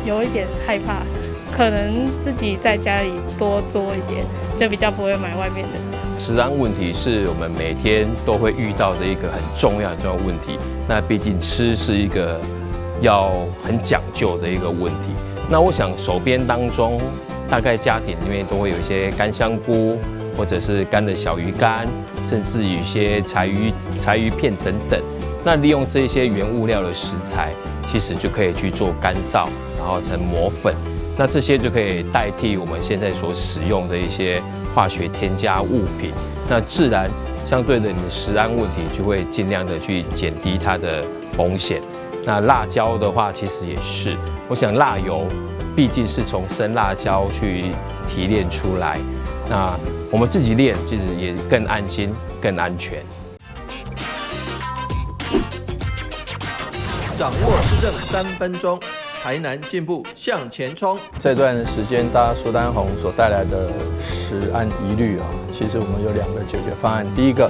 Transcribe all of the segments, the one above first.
有一点害怕，可能自己在家里多做一点，就比较不会买外面的。食安问题是我们每天都会遇到的一个很重要的问题。那毕竟吃是一个要很讲究的一个问题。那我想手边当中，大概家庭里面都会有一些干香菇，或者是干的小鱼干，甚至有一些柴鱼片等等。那利用这些原物料的食材，其实就可以去做干燥，然后成磨粉。那这些就可以代替我们现在所使用的一些化学添加物品。那自然相对的，你的食安问题就会尽量的去减低它的风险。那辣椒的话，其实也是，我想辣油毕竟是从生辣椒去提炼出来，那我们自己炼其实也更安心、更安全。掌握施政3分钟，台南进步向前冲。这段时间，大家苏丹红所带来的食安疑虑啊，其实我们有2个解决方案。第一个，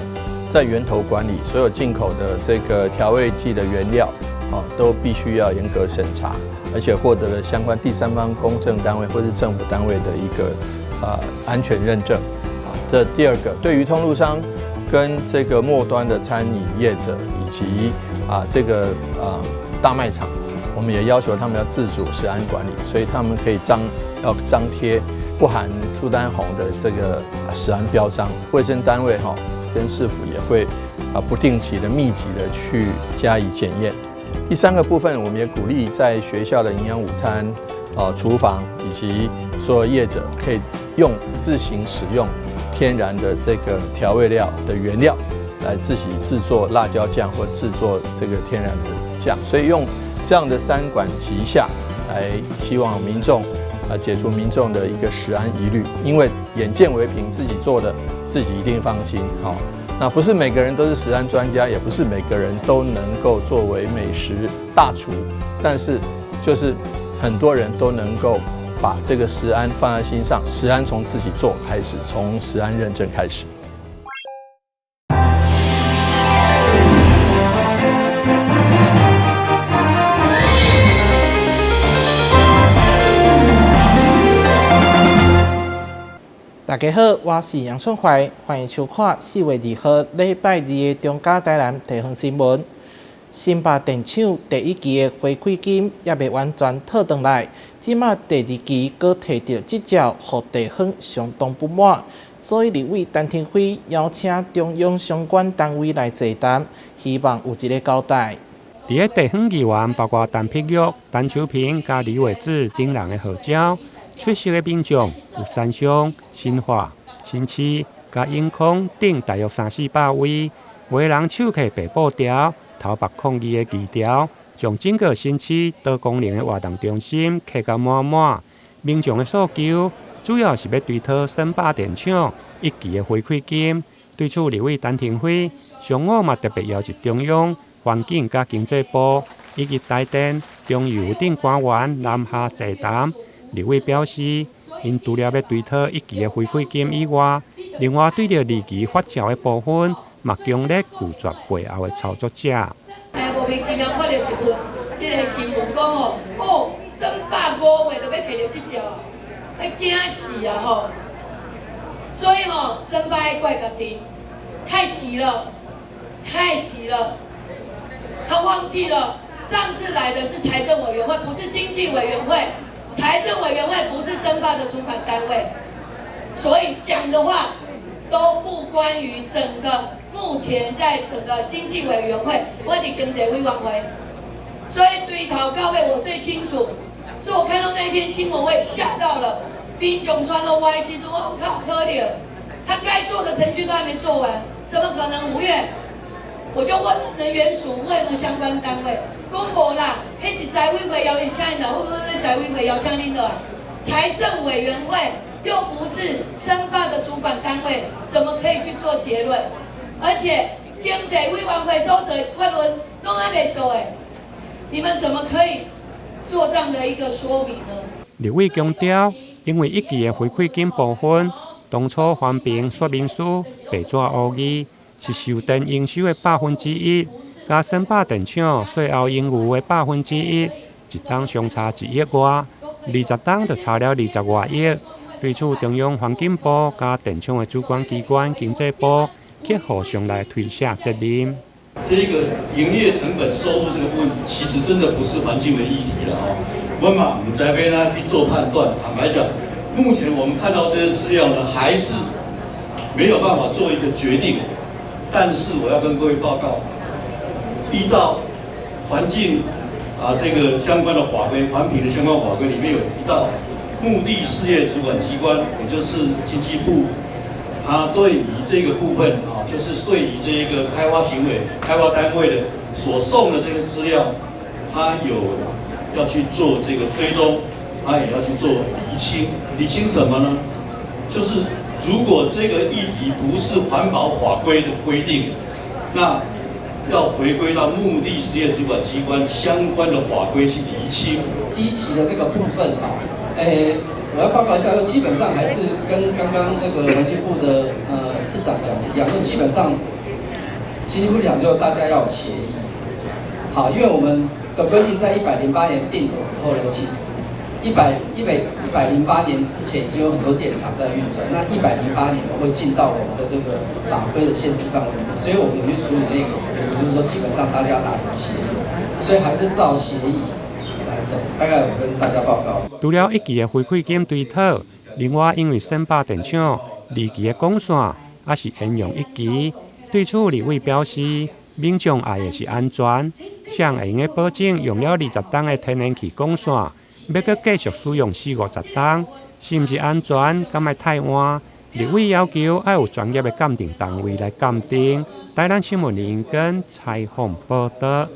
在源头管理，所有进口的这个调味剂的原料都必须要严格审查，而且获得了相关第三方公证单位或是政府单位的一个安全认证。这第二个，对于通路商跟这个末端的餐饮业者以及这个大卖场，我们也要求他们要自主食安管理，所以他们可以要张贴不含苏丹红的这个食安标章。卫生单位跟市府也会不定期的密集的去加以检验。第3个部分，我们也鼓励在学校的营养午餐厨房以及所有业者可以自行使用天然的这个调味料的原料来自己制作辣椒酱或制作这个天然的酱，所以用这样的3管齐下来，希望民众解除民众的一个食安疑虑。因为眼见为凭，自己做的自己一定放心。那不是每个人都是食安专家，也不是每个人都能够作为美食大厨，但是就是很多人都能够把这个食安放在心上。食安从自己做开始，从食安认证开始。大家好，我是杨春怀，欢迎收看4月2号礼拜2的中嘉台南地方新闻。新北电厂第1期的回馈金也未完全讨回来，即马第2期阁摕到即照，互地方相当不满，所以立委陈廷辉邀请中央相关单位来座谈，希望有一个交代。伫个地方议员包括陈碧玉、陈秋平、甲李伟智等人的号召。出席的民众有三乡、新化、新市、甲永康等大约300-400位，有人手摕白布条、头目抗议的旗条，将整个新市多功能的活动中心刻到满满。民众的诉求主要是要追讨新北电厂1期的回馈金。对此，立委陈廷辉上午嘛特别邀集中央环境甲经济部以及台电、中油等官员南下座谈。立委表示，因除了要追讨1期的回馈金以外，另外对着2期发照的部分，嘛强烈拒绝背后的操作者。莫名其妙看到一份这个新闻讲350月就要摕到这照，惊死啊吼！所以申办怪家己太急了，他忘记了上次来的是财政委员会，不是经济委员会。财政委员会不是申办的主管单位，所以讲的话都不关于整个目前在整个经济委员会或者经济委员会，所以对头到尾我最清楚。所以我看到那篇新闻我也吓到了，民众传了歪西说我靠可怜，他该做的程序都还没做完，怎么可能5月？我就问能源署，问相关单位。公无啦，迄是财委会邀请的，会不会财委会邀请恁的？财政委员会又不是申办的主管单位，怎么可以去做结论？而且经济委员会所做法论拢还没做诶，你们怎么可以做这样的一个说明呢？立委强调，因为1期的回馈金部分，当初环评说明书白纸黑字是受电应收的1%。甲申报电厂税后应有的1%，一档相差1亿外，20档就差了20外亿。对此，中央环境部加电厂的主管机关经济部，却互相来推卸责任。这个营业成本收入这个部分，其实真的不是环境的议题了哦。我们在边呢去做判断，坦白讲，目前我们看到这些资料呢，还是没有办法做一个决定。但是我要跟各位报告，依照环境这个相关的法规，环评的相关法规里面有提到，目的事业主管机关，也就是经济部。他对于这个部分就是对于这个开发行为、开发单位的所送的这个资料，他有要去做这个追踪，他也要去做厘清。厘清什么呢？就是如果这个议题不是环保法规的规定，那要回归到目的事业主管机关相关的法规去厘清。第一期的那个部分我要报告一下，基本上还是跟刚刚那个环境部的次长讲的一样，就基本上经济部讲就大家要有协议。好，因为我们的规定在108年定的时候呢，其实108年之前已经有很多电厂在运转，那108年会进到我们的这个法规的限制范围里面，所以我们有去处理那个，也就是说基本上大家达成协议，所以还是照协议。大概我跟大家报告。除了1期的回馈金追讨，另外因为新北电厂2期的管线也是沿用1期，对此立委表示，民众爱的是安全，谁会用保证用了20档的天然气管线，要搁继续使用40-50档，是毋是安全？敢会太晚？立委要求要有专业的鉴定单位来鉴定。台南新闻林根采访报道。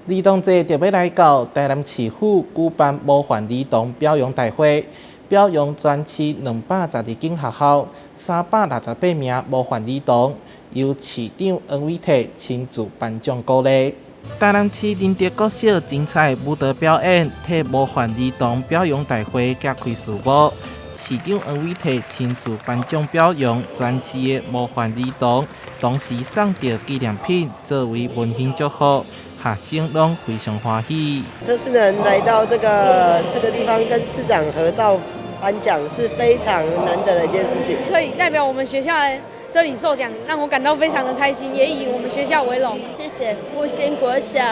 儿童节就要来到台南市府举办模范儿童表扬大会，表扬全市212间学校368名模范儿童，由市长黄伟綽亲自颁奖鼓励。台南市仁德国小精彩舞蹈表演，替模范儿童表扬大会揭开序幕。市长黄伟綽亲自颁奖表扬全市的模范儿童，同时送到纪念品作为温馨祝福。学生拢非常欢喜。这次能来到这个地方跟市长合照颁奖，是非常难得的一件事情。可以代表我们学校这里受奖，让我感到非常的开心，也以我们学校为荣。谢谢复兴国小，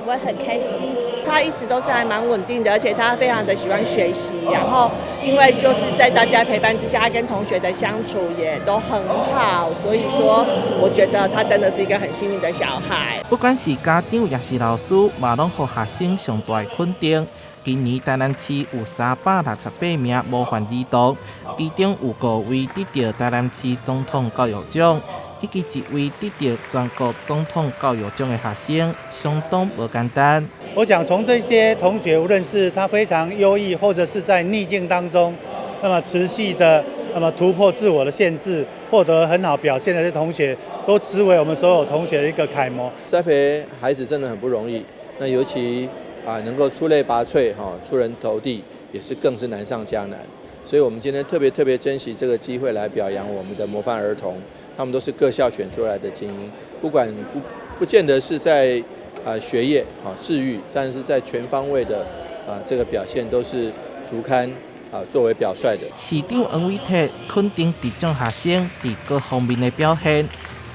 我很开心。他一直都是还蛮稳定的，而且他非常的喜欢学习，然后因为就是在大家陪伴之下，他跟同学的相处也都很好，所以说我觉得他真的是一个很幸运的小孩。不管是家长也是老师，嘛拢予学生上大的肯定。今年台南市有368名模范儿童，其中有5位得到台南市总统教育奖，以及1位得到全国总统教育奖的学生，相当不简单。我想从这些同学，无论是他非常优异，或者是在逆境当中，那么持续的突破自我的限制，获得很好表现的这些同学，都成为我们所有同学的一个楷模。栽培孩子真的很不容易，那尤其能够出类拔萃出人头地，也是更是难上加难。所以我们今天特别珍惜这个机会来表扬我们的模范儿童，他们都是各校选出来的精英，不管不见得是在学业智育，但是在全方位的这个表现都是足堪作为表率的。市长黄伟綽肯定得奖学生在各方面的表现，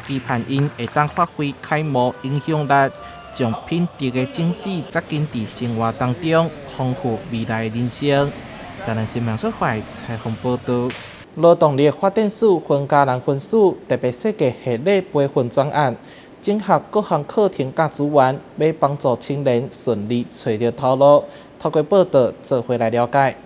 期盼因会当发挥楷模影响力。将品质的种子扎根在生活当中，丰富未来的人生。台南新闻所采访报道。劳动力发展署分家人分署特别设计系列培训专案，整合各项课程甲资源，要帮助青年顺利找到头路。透过报道做回来了解。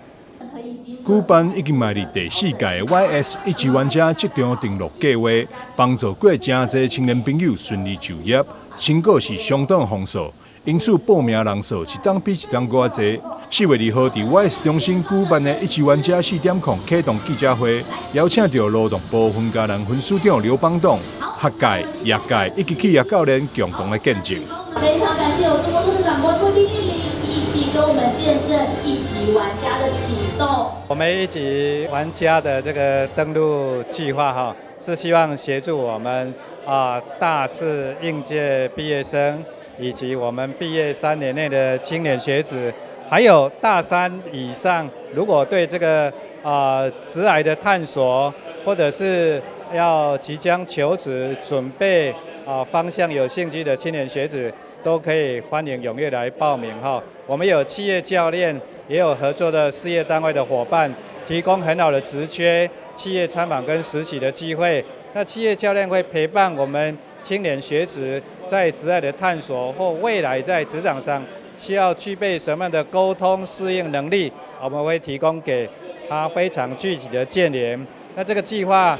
举办已经迈入第4届 YS 1级玩家职场登录计划，帮助过真侪青年朋友顺利就业，成果是相当丰硕。因此报名人数一档比一档更侪。4月2號在 YS 中心舉辦的1級玩家4點控啟動記者會，邀請到勞動部分家人分署長劉邦棟、學界、業界以及企業教練共同的見證。非常感謝有這麼多的長官莅臨一起跟我們見證1級玩家的啟動。我們1級玩家的這個登錄計劃是希望協助我們大四應屆畢業生以及我們畢業3年內的青年學子还有大三以上，如果对这个职涯的探索，或者是要即将求职准备方向有兴趣的青年学子，都可以欢迎踊跃来报名哈。我们有企业教练，也有合作的事业单位的伙伴，提供很好的职缺、企业参访跟实习的机会。那企业教练会陪伴我们青年学子在职涯的探索或未来在职场上需要具备什么样的沟通适应能力，我们会提供给他非常具体的建言。那这个计划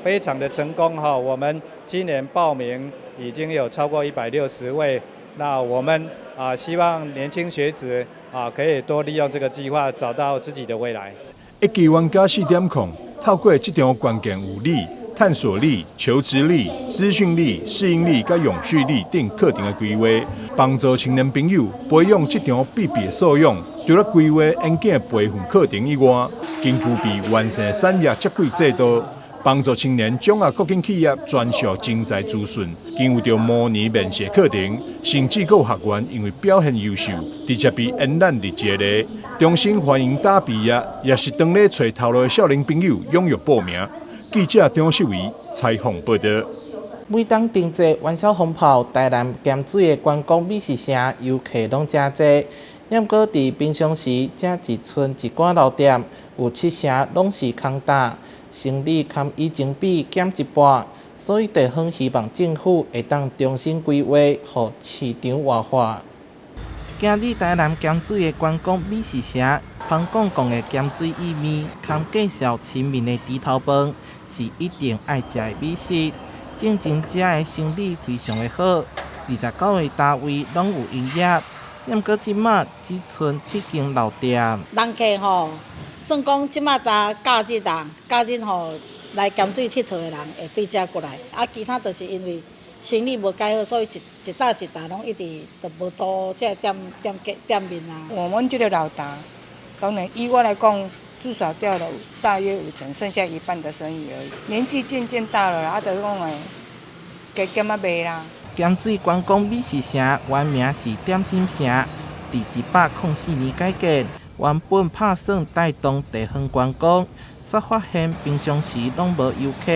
非常的成功哈，我们今年报名已经有超过160位。那我们希望年轻学子可以多利用这个计划，找到自己的未来。1期玩家4点控，透过这场关键有力、探索力、求职力、资讯力、适应力、甲永续力等课程的规划，帮助青年朋友培养这场必备的素养。除了规划演讲培训课程以外，更具备完善产业接轨制度，帮助青年掌握国营企业专属人才资讯，更有着模拟面试课程，甚至有学员因为表现优秀，直接被延揽入职的。衷心欢迎大毕业，也是当咧找头路的少年朋友踊跃报名。记者张秀维采访报道。每当定节元宵风炮，台南咸水的观光美食城游客拢真济。不过伫平常时，这一村一寡老店有7成拢是空搭，生意堪以前比减一半，所以地方希望政府会当重新规划，互市场活化。今日台南咸水的观光美食城，香港的咸水意面，堪介绍亲民的猪头饭，是一定爱食的美食。正真遮的生意非常的好，29个单位拢有营业。不过即马只剩7间老店。人客吼，算讲即马假日吼来咸水佚佗的人会对遮过来，其他就是因为生意无介好，所以一搭拢一直都无做这店面啊。我们这个老大，可能以我来讲，至少掉了大约5成，剩下一半的生意而已。年纪渐渐大了，就讲诶，加减啊卖啦。咸水观光美食城原名是点心城，伫104年改建，原本打算带动地方观光，却发现平常时拢无游客。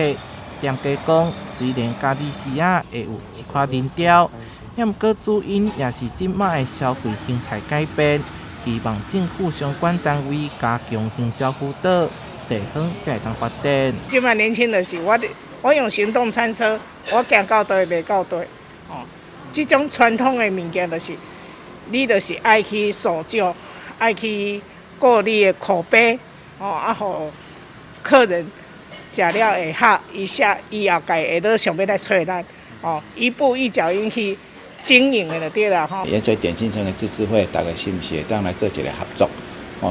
店家讲，虽然假日时会有一块人潮，不过主因也是即卖的消费形态改变，希望政府相关单位加强行销辅导，地方才会当发展。即卖年轻人是我用行动餐车，我行到倒袂到倒。这种传统的物件，就是你就是爱去受教，爱去顾你的口碑，互客人食了会合，伊后家会落想要来找咱，一步一脚印去经营的就对啦吼。也做点心城的自治会，大家是毋是会当来做一个合作？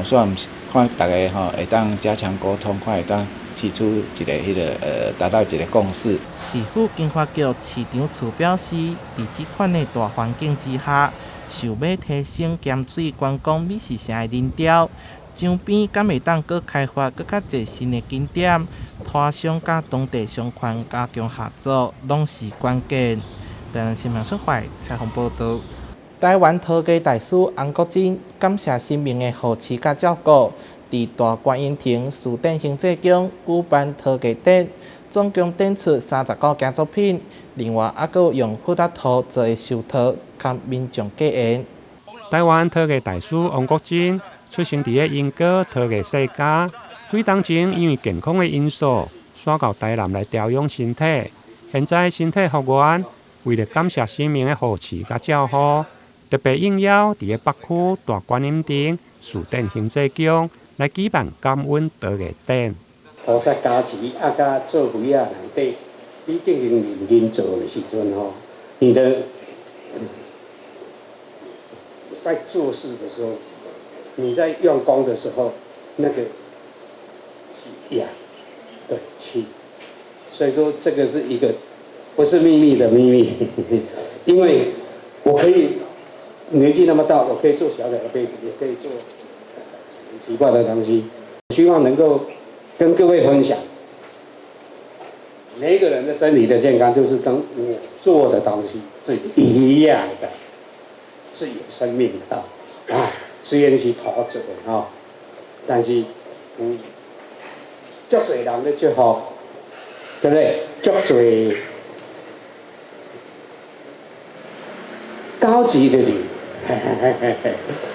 所以看大家会当加强沟通，看会当提出一个达到一个共识。市府经发局市场处表示，伫这款的大环境之下，想要提升咸水观光美食城的人潮，江边敢会当搁开发搁较侪新的景点，拖商甲当地商圈加强合作，拢是关键。台南新闻社会采访报道。台湾陶艺大师洪国珍感谢新民的扶持甲照顾，伫大观音亭书展行政宫举办陶艺展，总共展出39件作品，另外还佫用复杂陶做的手套，甲民众结缘。台湾陶艺大师洪国珍出生伫个英国陶艺世家，几当前因为健康的因素，选到台南来调养身体。现在身体复原，为了感谢市民的扶持甲照顾，特别应邀伫个北区大观音亭书展行政宫来举办感恩陶艺展。菩萨加持甲做位内底，你进行认真做的时阵你的在做事的时候，你在用功的时候，那个养对气，所以说这个是一个不是秘密的秘密，因为我可以年纪那么大，我可以做小小的杯子，也可以做很奇怪的东西，希望能够跟各位分享，每一个人的身体的健康，就是跟我做的东西是一样的，是有生命的虽然是土做的吼，但是足侪人咧祝福，对不对？足侪高级的礼，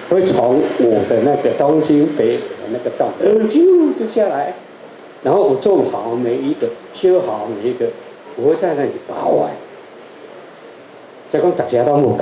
会从我的那个东京北水的那个洞，就下来，然后我种好每一个，修好每一个，我会在那里把玩。所以讲大家都无共，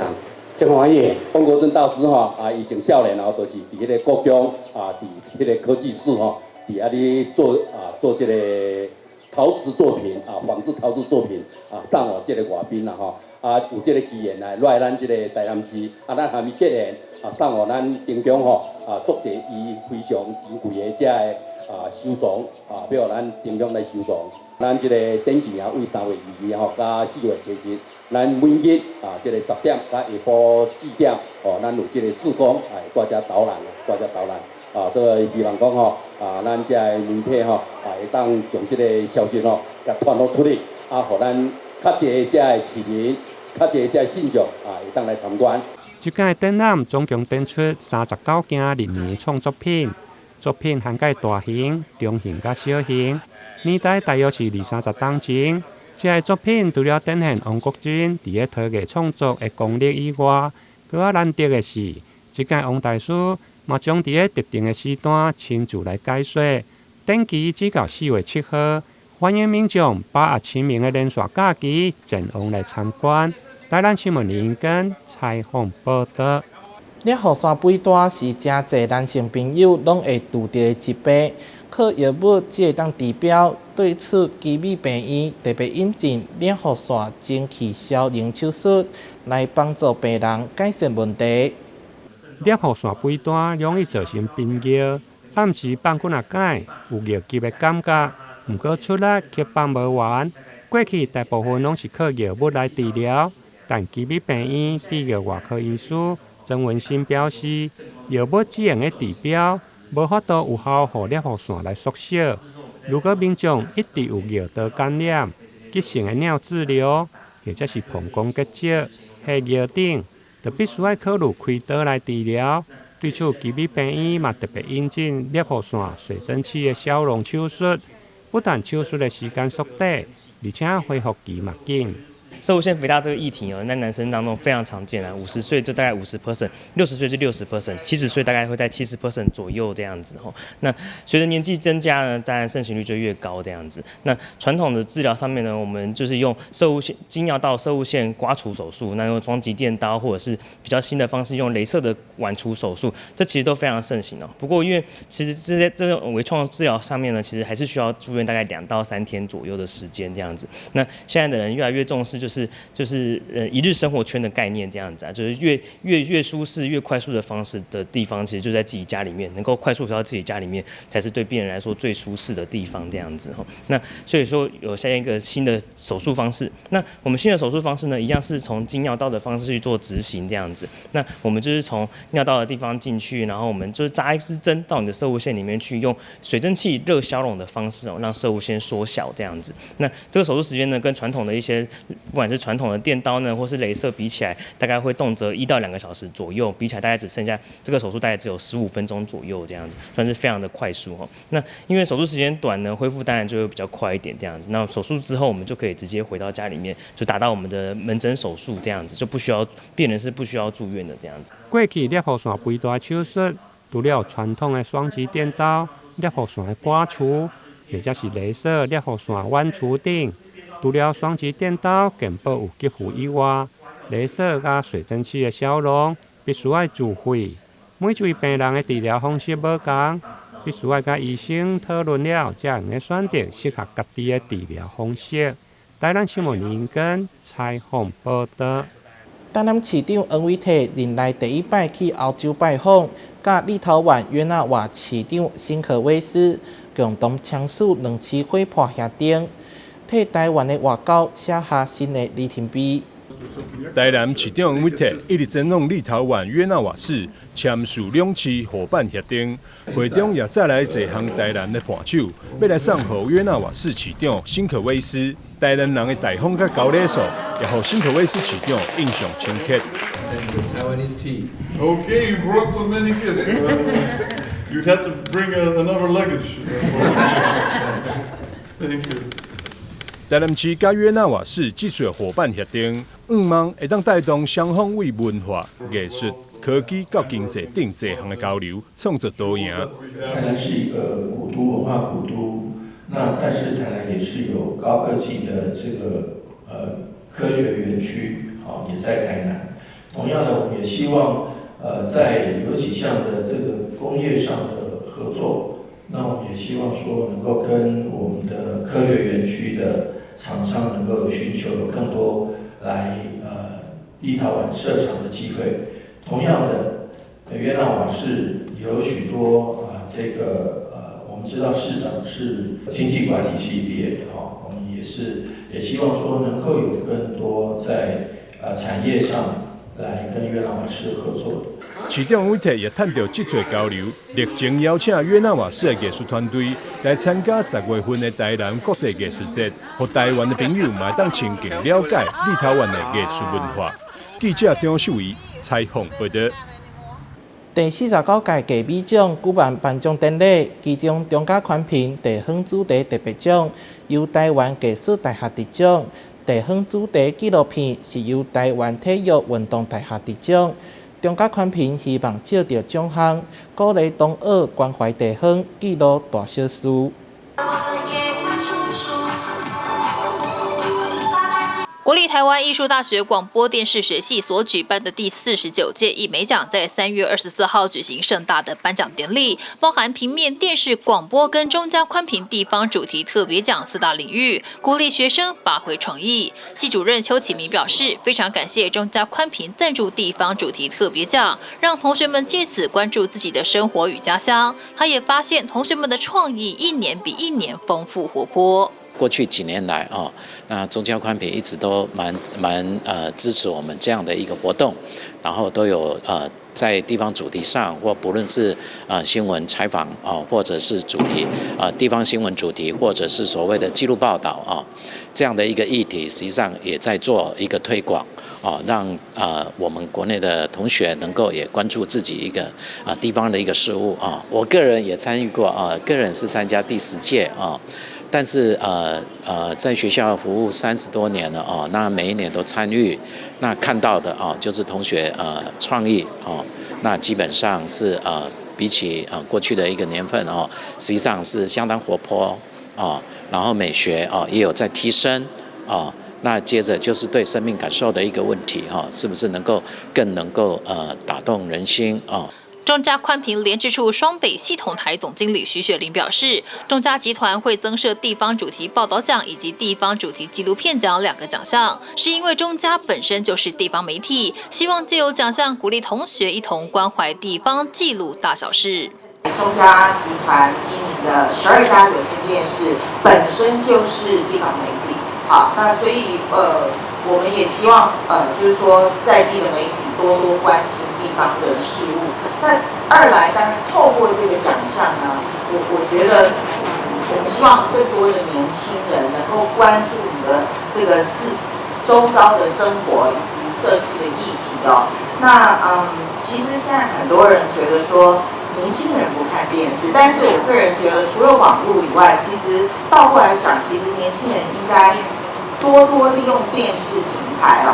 这欢喜。方国珍大师吼以前少年就是伫迄个国中伫迄个科技室伫遐咧做这个陶瓷作品仿制陶瓷作品送我这个外宾有这个机缘来咱这个台南市咱还没结缘送我咱丁江作者伊非常珍贵的这个收藏要咱丁江来收藏。咱这个展期为3月2日加4月7日，咱每日这个10点加下晡4点咱有这个志工大家导览，这个希望讲咱这个媒体会当将这个消息甲传播出去，互咱较侪这个市民、较侪这个信众会当来参观。这届展览总共展出39件历年创作品，作品涵盖大型、中型甲小型，年代大约是20-30当前。这个作品除了展现王国珍伫咧陶艺创作的功力以外，更加难得的是，这届王大师嘛将伫咧特定的时段亲自来解说。展期只到4月7号，欢迎民众把握清明的连续假期前往来参观。台南新闻林根采访报道。烈火山背带是真侪男性朋友拢会拄到的疾病，靠药物只会当治标。对此，基美病院特别引进烈火山蒸汽消凝手术，来帮助病人改善问题。烈火山背带容易造成冰热，暗时放久若解，有热急的感觉，毋过出力却放无完。过去大部分拢是靠药物来治疗，但基美病院泌尿外科医师曾文新表示，药物只用的治标，无法度有效互烈火山来缩小。如果民众一直有尿道感染、急性的尿滞留，或者是膀胱结石、下尿等，就必须要考虑开刀来治疗。对此，基美病院嘛特别引进烈火山水蒸气的消融手术，不但手术的时间缩短，而且恢复期嘛紧。射物腺肥大这个议题在男生当中非常常见50岁就大概50%，60岁就60%，70岁大概会在70% 左右这样子那随着年纪增加呢，当然盛行率就越高这样子。那传统的治疗上面呢，我们就是用经尿道射物腺刮除手术，那用双极电刀或者是比较新的方式用雷射的晚除手术，这其实都非常盛行不过因为其实这种微创治疗上面呢，其实还是需要住院大概2到3天左右的时间这样子。那现在的人越来越重视就是一日生活圈的概念这样子就是越舒适越快速的方式的地方，其实就在自己家里面，能够快速回到自己家里面，才是对病人来说最舒适的地方这样子那所以说有下一个新的手术方式，那我们新的手术方式呢，一样是从经尿道的方式去做执行这样子。那我们就是从尿道的地方进去，然后我们就是扎一支针到你的射物腺里面去，用水蒸气热消融的方式让射物腺缩小这样子。那这个手术时间呢，跟传统的一些不管是传统的电刀呢，或是雷射比起来，大概会动辄1到2个小时左右，比起来大概只剩下这个手术大概只有15分钟左右这样子，算是非常的快速那因为手术时间短呢，恢复当然就会比较快一点这样子。那手术之后，我们就可以直接回到家里面，就达到我们的门诊手术这样子，就不需要病人是不需要住院的这样子。过去烈火山背带手术，除了传统的双极电刀、烈火山的刮除，或者是雷射、烈火山剜除等。除了双极电刀健保有给付以外，雷射加水蒸气的消融必须要自费。每一位病人的治疗方式不同，必须要甲医生讨论了，才能选择适合家己的治疗方式。台南新闻林根采访报道。台南市长王伟棣任内第一摆去欧洲拜访，甲立陶宛约纳瓦市长辛可威斯共同签署2次伙伴协定。替台湾的外交写下新的里程碑。台南市长王伟棣一直前往立陶宛约纳瓦市签署2次伙伴协定，会中也再来一项台南的伴手，要来送予约纳瓦市市长辛可威斯。台南人的大方甲高礼数，也互新竹卫视市长印象深刻。Taiwanese tea. Okay, you brought so many gifts. You'd have to bring another luggage. Thank you. 台南市甲约纳瓦市技术伙伴协定，希望会当带动双方为文化、艺术、科技到经济等多项的交流，创造多赢。台南是一个古都，文化古都。那但是台南也是有高科技的这个科学园区，也在台南。同样的，我们也希望在有几项的这个工业上的合作，那我们也希望说能够跟我们的科学园区的厂商能够寻求有更多来立陶宛设厂的机会。同样的，约纳瓦市有许多我们知道市长是经济管理系毕业的我们也希望说能够有更多在产业上来跟约纳瓦市合作的。市长委特也探讨这座交流，热情邀请约纳瓦市的艺术团队来参加10月份的台南国际艺术节，让台湾的朋友嘛当亲近了解立陶宛的艺术文化。记者张秀仪采访报道。第49届嘉美奖举办颁奖典礼，其中中嘉宽平地方主题特别奖由台湾艺术大学得奖，地方主题纪录片是由台湾体育运动大学得奖。中嘉宽平希望借着奖项，鼓励同学关怀地方，记录大小事。国立台湾艺术大学广播电视学系所举办的第49届艺美奖，在3月24号举行盛大的颁奖典礼，包含平面、电视、广播跟中嘉宽频地方主题特别奖4大领域，鼓励学生发挥创意。系主任邱启明表示，非常感谢中嘉宽频赞助地方主题特别奖，让同学们借此关注自己的生活与家乡。他也发现同学们的创意一年比一年丰富活泼。过去几年来那中嘉宽频一直都蛮支持我们这样的一个活动，然后都有在地方主题上，或不论是新闻采访或者是主题地方新闻主题，或者是所谓的纪录报道这样的一个议题，实际上也在做一个推广让我们国内的同学能够也关注自己一个地方的一个事务我个人也参与过个人是参加第10届但是在学校服务30多年了那每一年都参与，那看到的就是同学创意那基本上是比起过去的一个年份实际上是相当活泼然后美学也有在提升那接着就是对生命感受的一个问题是不是更能够打动人心中嘉宽频联制处双北系统台总经理徐雪玲表示，中嘉集团会增设地方主题报道奖以及地方主题纪录片奖2个奖项，是因为中嘉本身就是地方媒体，希望借由奖项鼓励同学一同关怀地方，记录大小事。中嘉集团经营的12家有线电视本身就是地方媒体，好，那所以我们也希望就是说在地的媒体多多关心地方的事务。那二来，当然透过这个奖项呢，我觉得我们希望更多的年轻人能够关注你的这个周遭的生活以及社区的议题那其实现在很多人觉得说年轻人不看电视，但是我个人觉得除了网络以外，其实倒过来想，其实年轻人应该多多利用电视平台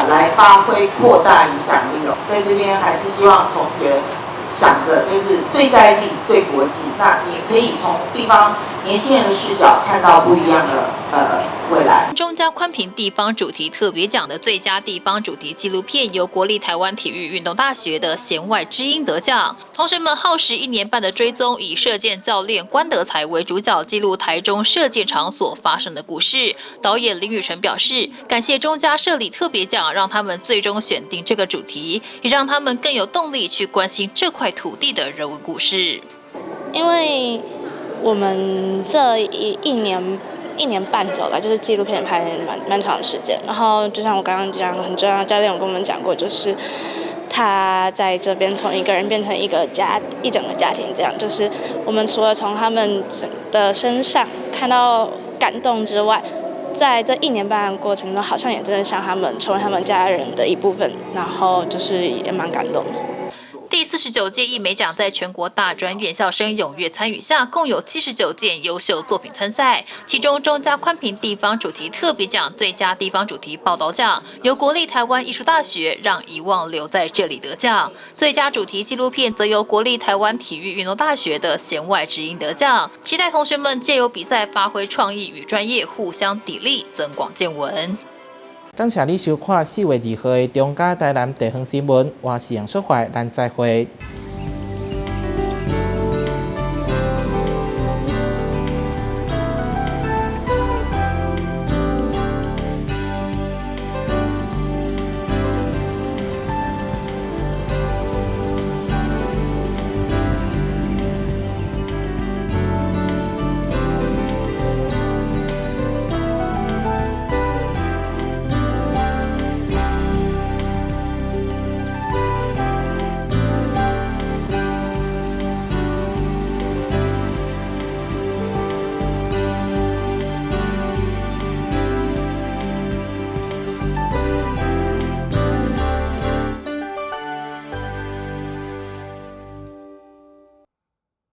来发挥扩大影响力在这边还是希望同学想着就是最在地、最国际，那你可以从地方年轻人的视角看到不一样的未来。中嘉宽频地方主题特别奖的最佳地方主题纪录片由国立台湾体育运动大学的弦外之音得奖。同学们耗时1年半的追踪，以射箭教练关德才为主角，记录台中射箭场所发生的故事。导演林宇辰表示，感谢中嘉设立特别奖，让他们最终选定这个主题，也让他们更有动力去关心这块土地的人文故事。因为我们这一年半走来，就是纪录片拍蛮长的时间。然后就像我刚刚讲，很重要的教练有跟我们讲过，就是他在这边从一个人变成一整个家庭这样。就是我们除了从他们的身上看到感动之外，在这1年半的过程中，好像也真的像他们成为他们家人的一部分，然后就是也蛮感动的。第49届艺美奖在全国大专院校生踊跃参与下，共有79件优秀作品参赛。其中，中嘉宽屏地方主题特别奖最佳地方主题报道奖由国立台湾艺术大学让遗忘留在这里得奖。最佳主题纪录片则由国立台湾体育运动大学的弦外之音得奖。期待同学们借由比赛发挥创意与专业互相砥砺，增广见闻。感谢你收看4月2號的中嘉台南地方新聞，我是楊淑懷，咱再會。